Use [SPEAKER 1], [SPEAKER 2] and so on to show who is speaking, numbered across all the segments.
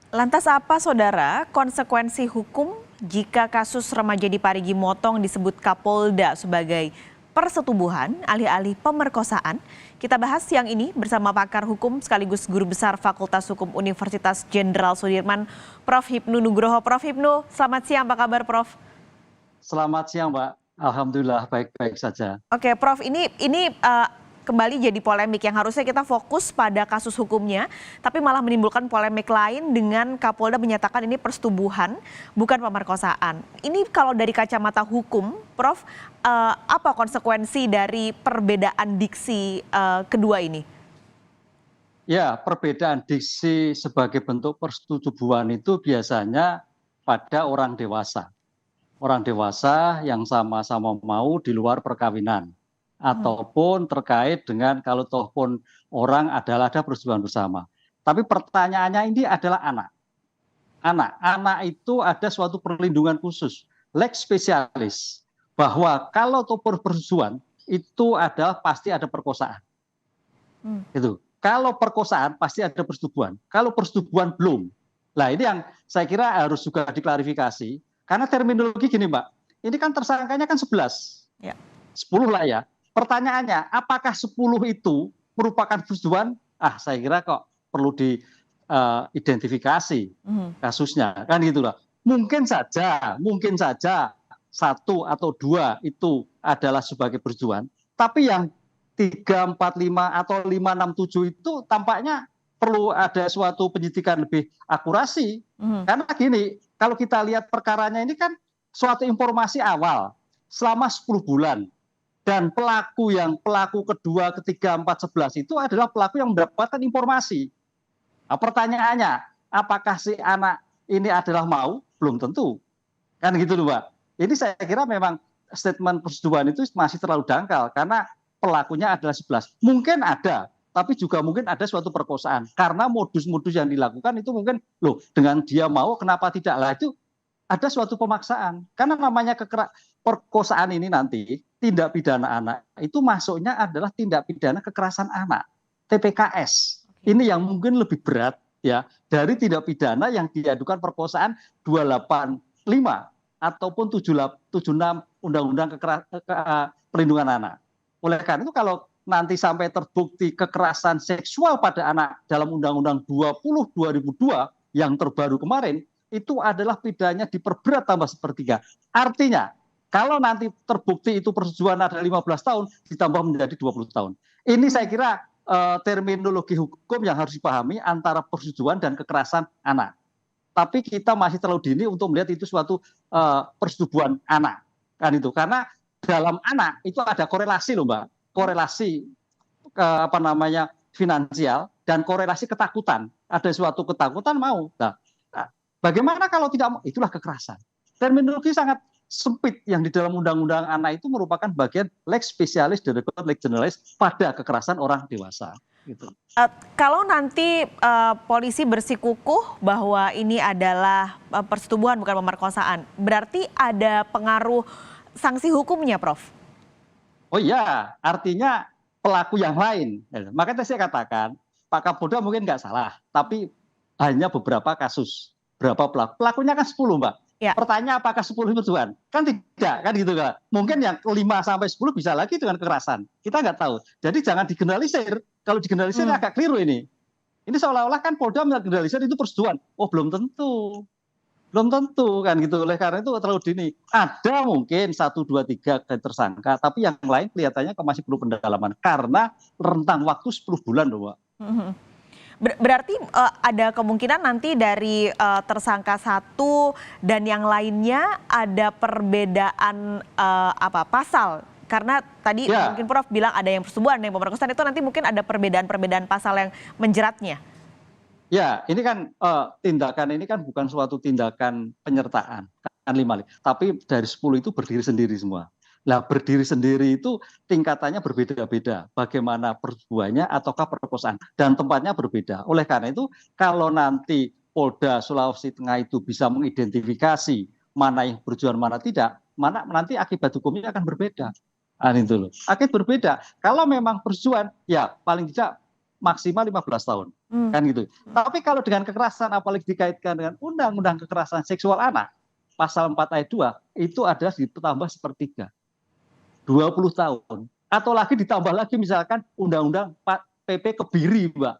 [SPEAKER 1] Lantas apa, Saudara, konsekuensi hukum jika kasus remaja di Parigi Motong disebut Kapolda sebagai persetubuhan alih-alih pemerkosaan? Kita bahas siang ini bersama pakar hukum sekaligus guru besar Fakultas Hukum Universitas Jenderal Sudirman, Prof. Hipnu Nugroho. Prof. Hipnu, selamat siang, apa kabar, Prof?
[SPEAKER 2] Selamat siang, Mbak. Alhamdulillah baik-baik saja.
[SPEAKER 1] Oke, Prof, ini kembali jadi polemik yang harusnya kita fokus pada kasus hukumnya, tapi malah menimbulkan polemik lain dengan Kapolda menyatakan ini persetubuhan, bukan pemerkosaan. Ini kalau dari kacamata hukum, Prof, apa konsekuensi dari perbedaan diksi kedua ini?
[SPEAKER 2] Ya, perbedaan diksi sebagai bentuk persetubuhan itu biasanya pada orang dewasa. Orang dewasa yang sama-sama mau di luar perkawinan. Ataupun terkait dengan kalau toh pun orang ada persetubuhan bersama. Tapi pertanyaannya ini adalah anak. Anak itu ada suatu perlindungan khusus, lex specialis, bahwa kalau toh persetubuhan itu adalah pasti ada perkosaan. Itu. Kalau perkosaan pasti ada persetubuhan. Kalau persetubuhan belum. Nah, ini yang saya kira harus juga diklarifikasi. Karena terminologi gini, Mbak. Ini kan tersangkanya kan 11.
[SPEAKER 1] Ya.
[SPEAKER 2] 10 lah ya. Pertanyaannya, apakah 10 itu merupakan persetubuhan? Saya kira kok perlu diidentifikasi kasusnya. Kan gitu lah. Mungkin saja satu atau dua itu adalah sebagai persetubuhan. Tapi yang 3, 4, 5 atau 5, 6, 7 itu tampaknya perlu ada suatu penyidikan lebih akurasi. Karena gini, kalau kita lihat perkaranya ini kan suatu informasi awal selama 10 bulan. Dan pelaku kedua, ketiga, 4, 11 itu adalah pelaku yang mendapatkan informasi. Nah, pertanyaannya, apakah si anak ini adalah mau? Belum tentu. Kan gitu loh, Mbak. Ini saya kira memang statement persetubuhan itu masih terlalu dangkal karena pelakunya adalah 11. Mungkin ada, tapi juga mungkin ada suatu perkosaan. Karena modus-modus yang dilakukan itu mungkin, loh dengan dia mau kenapa tidak? Lah itu ada suatu pemaksaan. Karena namanya perkosaan ini nanti, tindak pidana anak, itu masuknya adalah tindak pidana kekerasan anak, TPKS. Ini yang mungkin lebih berat ya dari tindak pidana yang diadukan perkosaan 285 ataupun 76 Undang-Undang Perlindungan Anak. Oleh karena itu kalau nanti sampai terbukti kekerasan seksual pada anak dalam Undang-Undang 20 2002 yang terbaru kemarin, itu adalah pidananya diperberat tambah sepertiga. Artinya, kalau nanti terbukti itu persetubuhan ada 15 tahun, ditambah menjadi 20 tahun. Ini saya kira terminologi hukum yang harus dipahami antara persetubuhan dan kekerasan anak. Tapi kita masih terlalu dini untuk melihat itu suatu persetubuhan anak. Kan itu, karena dalam anak itu ada korelasi loh, Mbak, korelasi finansial dan korelasi ketakutan. Ada suatu ketakutan mau. Nah, bagaimana kalau tidak mau? Itulah kekerasan. Terminologi sangat sempit yang di dalam undang-undang anak itu merupakan bagian lex specialis dari lex generalis pada kekerasan orang dewasa. Gitu.
[SPEAKER 1] Kalau nanti polisi bersikukuh bahwa ini adalah persetubuhan bukan pemerkosaan, berarti ada pengaruh sanksi hukumnya, Prof?
[SPEAKER 2] Oh iya, artinya pelaku yang lain. Makanya saya katakan, Pak Kapolda mungkin nggak salah, tapi hanya beberapa kasus. Berapa pelaku? Pelakunya kan 10, Mbak.
[SPEAKER 1] Ya.
[SPEAKER 2] Pertanyaan apakah 10 persetubuhan? Kan tidak, kan gitu kan. Mungkin yang 5 sampai 10 bisa lagi dengan kekerasan. Kita nggak tahu. Jadi jangan digeneralisir. Kalau digeneralisir agak keliru ini. Ini seolah-olah kan Polda menggeneralisir itu persetubuhan. Oh, belum tentu. Belum tentu kan gitu. Oleh karena itu terlalu dini. Ada mungkin 1, 2, 3 tersangka, tapi yang lain kelihatannya masih perlu pendalaman karena rentang waktu 10 bulan loh, Mbak.
[SPEAKER 1] Berarti ada kemungkinan nanti dari tersangka satu dan yang lainnya ada perbedaan pasal. Karena tadi mungkin Prof bilang ada yang persetubuhan, ada yang pemerkosaan, itu nanti mungkin ada perbedaan pasal yang menjeratnya.
[SPEAKER 2] Ya, ini kan tindakan ini kan bukan suatu tindakan penyertaan, kan 5, tapi dari 10 itu berdiri sendiri semua. Nah, berdiri sendiri itu tingkatannya berbeda-beda, bagaimana persetubuhannya ataukah perkosaan, dan tempatnya berbeda. Oleh karena itu, kalau nanti Polda Sulawesi Tengah itu bisa mengidentifikasi mana yang persetubuhan, mana tidak, mana nanti akibat hukumnya akan berbeda. Itu loh. Akibat berbeda. Kalau memang persetubuhan, ya paling tidak maksimal 15 tahun. Kan gitu. Tapi kalau dengan kekerasan apalagi dikaitkan dengan undang-undang kekerasan seksual anak, pasal 4 ayat 2 itu adalah ditambah sepertiga. 20 tahun. Atau lagi ditambah lagi misalkan undang-undang PP Kebiri, Mbak.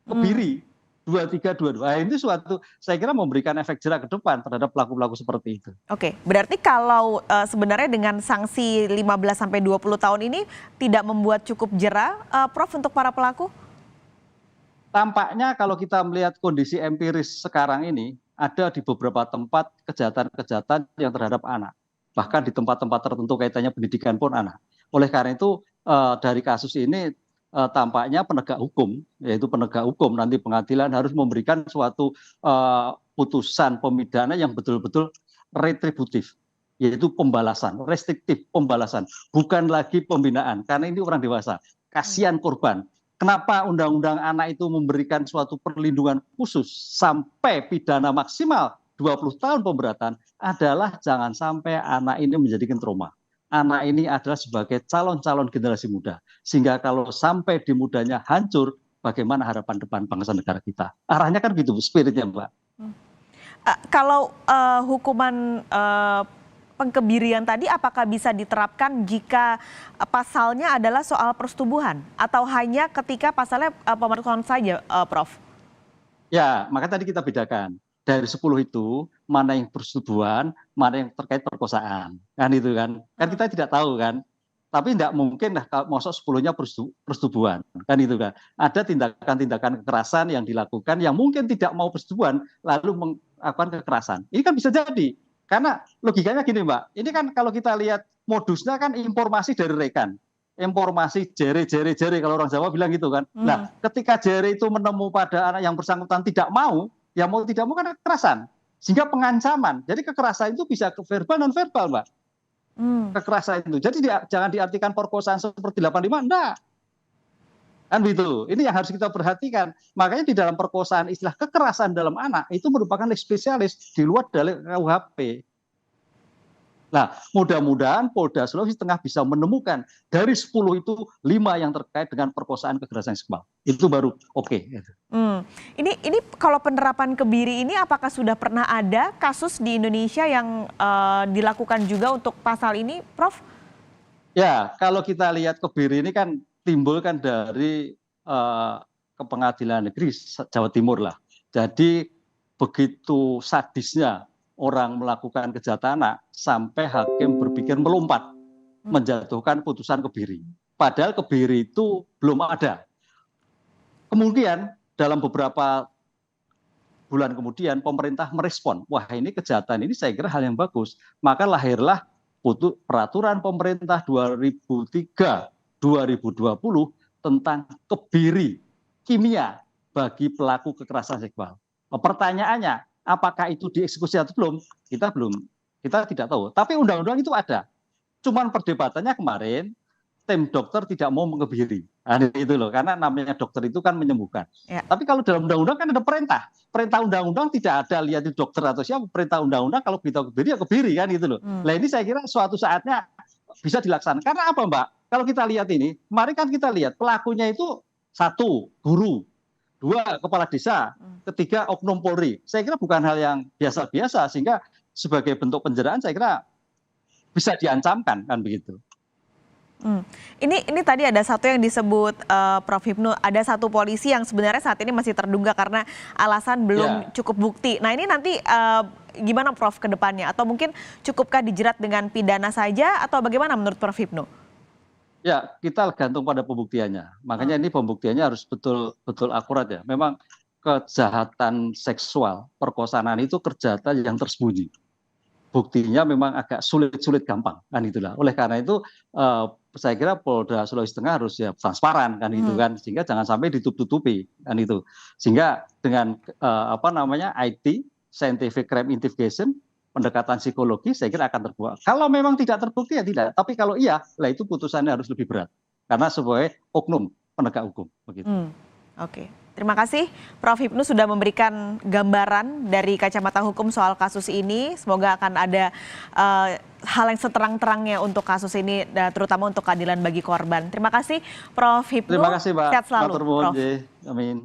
[SPEAKER 2] Kebiri 2322. Nah, ini suatu saya kira memberikan efek jerak ke depan terhadap pelaku-pelaku seperti itu.
[SPEAKER 1] Oke, berarti kalau sebenarnya dengan sanksi 15 sampai 20 tahun ini tidak membuat cukup jera, Prof, untuk para pelaku?
[SPEAKER 2] Tampaknya kalau kita melihat kondisi empiris sekarang ini, ada di beberapa tempat kejahatan-kejahatan yang terhadap anak. Bahkan di tempat-tempat tertentu kaitannya pendidikan pun anak. Oleh karena itu dari kasus ini tampaknya penegak hukum, yaitu penegak hukum nanti pengadilan harus memberikan suatu putusan pemidana yang betul-betul retributif, yaitu pembalasan, restriktif pembalasan, bukan lagi pembinaan, karena ini orang dewasa, kasihan korban. Kenapa undang-undang anak itu memberikan suatu perlindungan khusus sampai pidana maksimal 20 tahun pemberatan adalah jangan sampai anak ini menjadikan trauma. Anak ini adalah sebagai calon-calon generasi muda. Sehingga kalau sampai di mudanya hancur, bagaimana harapan depan bangsa negara kita? Arahnya kan gitu spiritnya, Mbak.
[SPEAKER 1] Kalau hukuman pengkebirian tadi apakah bisa diterapkan jika pasalnya adalah soal persetubuhan atau hanya ketika pasalnya pemerkosaan saja, Prof?
[SPEAKER 2] Ya, maka tadi kita bedakan. Dari 10 itu, mana yang persetubuhan, mana yang terkait perkosaan. Kan itu kan. Kan kita tidak tahu kan. Tapi tidak mungkin lah masuk 10-nya persetubuhan. Kan itu kan. Ada tindakan-tindakan kekerasan yang dilakukan yang mungkin tidak mau persetubuhan, lalu melakukan kekerasan. Ini kan bisa jadi. Karena logikanya gini, Mbak. Ini kan kalau kita lihat modusnya kan informasi dari rekan. Informasi jere kalau orang Jawa bilang gitu kan. Nah, ketika jere itu menemu pada anak yang bersangkutan tidak mau, ya mau tidak mau kan kekerasan. Sehingga pengancaman. Jadi kekerasan itu bisa ke verbal non verbal, Mbak. Kekerasan itu. Jadi jangan diartikan perkosaan seperti 85, enggak. Kan begitu. Ini yang harus kita perhatikan. Makanya di dalam perkosaan istilah kekerasan dalam anak itu merupakan leg spesialis di luar dari KUHP. Nah, mudah-mudahan Polda Sulawesi Tengah bisa menemukan dari 10 itu 5 yang terkait dengan perkosaan kekerasan seksual. Itu baru oke.
[SPEAKER 1] Ini kalau penerapan kebiri ini apakah sudah pernah ada kasus di Indonesia yang dilakukan juga untuk pasal ini, Prof?
[SPEAKER 2] Ya, kalau kita lihat kebiri ini kan timbul kan dari ke Pengadilan Negeri Jawa Timur lah. Jadi begitu sadisnya orang melakukan kejahatan anak sampai hakim berpikir melompat menjatuhkan putusan kebiri. Padahal kebiri itu belum ada. Kemudian dalam beberapa bulan kemudian pemerintah merespon, wah ini kejahatan ini saya kira hal yang bagus. Maka lahirlah peraturan pemerintah 2003-2020 tentang kebiri kimia bagi pelaku kekerasan seksual. Pertanyaannya, apakah itu dieksekusi atau belum? Kita tidak tahu. Tapi undang-undang itu ada. Cuman perdebatannya kemarin, tim dokter tidak mau mengebiri. Nah, itu loh, karena namanya dokter itu kan menyembuhkan. Ya. Tapi kalau dalam undang-undang kan ada perintah. Perintah undang-undang tidak ada lihat di dokter atau siapa. Perintah undang-undang kalau kita kebiri ya kebiri kan gitu loh. Nah ini saya kira suatu saatnya bisa dilaksanakan. Karena apa, Mbak? Kalau kita lihat ini, kemarin kan kita lihat pelakunya itu 1, guru. 2, kepala desa. 3, oknum Polri. Saya kira bukan hal yang biasa-biasa, sehingga sebagai bentuk penjaraan saya kira bisa diancamkan kan begitu.
[SPEAKER 1] Ini tadi ada satu yang disebut Prof. Hipnu, ada satu polisi yang sebenarnya saat ini masih terduga karena alasan belum cukup bukti. Nah ini nanti gimana Prof ke depannya? Atau mungkin cukupkah dijerat dengan pidana saja atau bagaimana menurut Prof. Hipnu?
[SPEAKER 2] Ya, kita gantung pada pembuktiannya. Makanya ini pembuktiannya harus betul-betul akurat ya. Memang kejahatan seksual, perkosaan itu kejahatan yang tersembunyi. Buktinya memang agak sulit gampang kan itulah. Oleh karena itu saya kira Polda Sulawesi Tengah harus ya transparan kan gitu kan, sehingga jangan sampai ditutup-tutupi kan itu. Sehingga dengan IT, scientific crime investigation, pendekatan psikologi saya kira akan terbuat. Kalau memang tidak terbukti ya tidak, tapi kalau iya, lah itu putusannya harus lebih berat karena sebagai oknum penegak hukum begitu.
[SPEAKER 1] Oke. Terima kasih Prof. Hipnu sudah memberikan gambaran dari kacamata hukum soal kasus ini. Semoga akan ada hal yang seterang-terangnya untuk kasus ini, terutama untuk keadilan bagi korban. Terima kasih Prof. Hipnu.
[SPEAKER 2] Terima kasih, Mbak.
[SPEAKER 1] Sehat selalu,
[SPEAKER 2] Matur nuwun,
[SPEAKER 1] Prof.
[SPEAKER 2] nggih. Amin.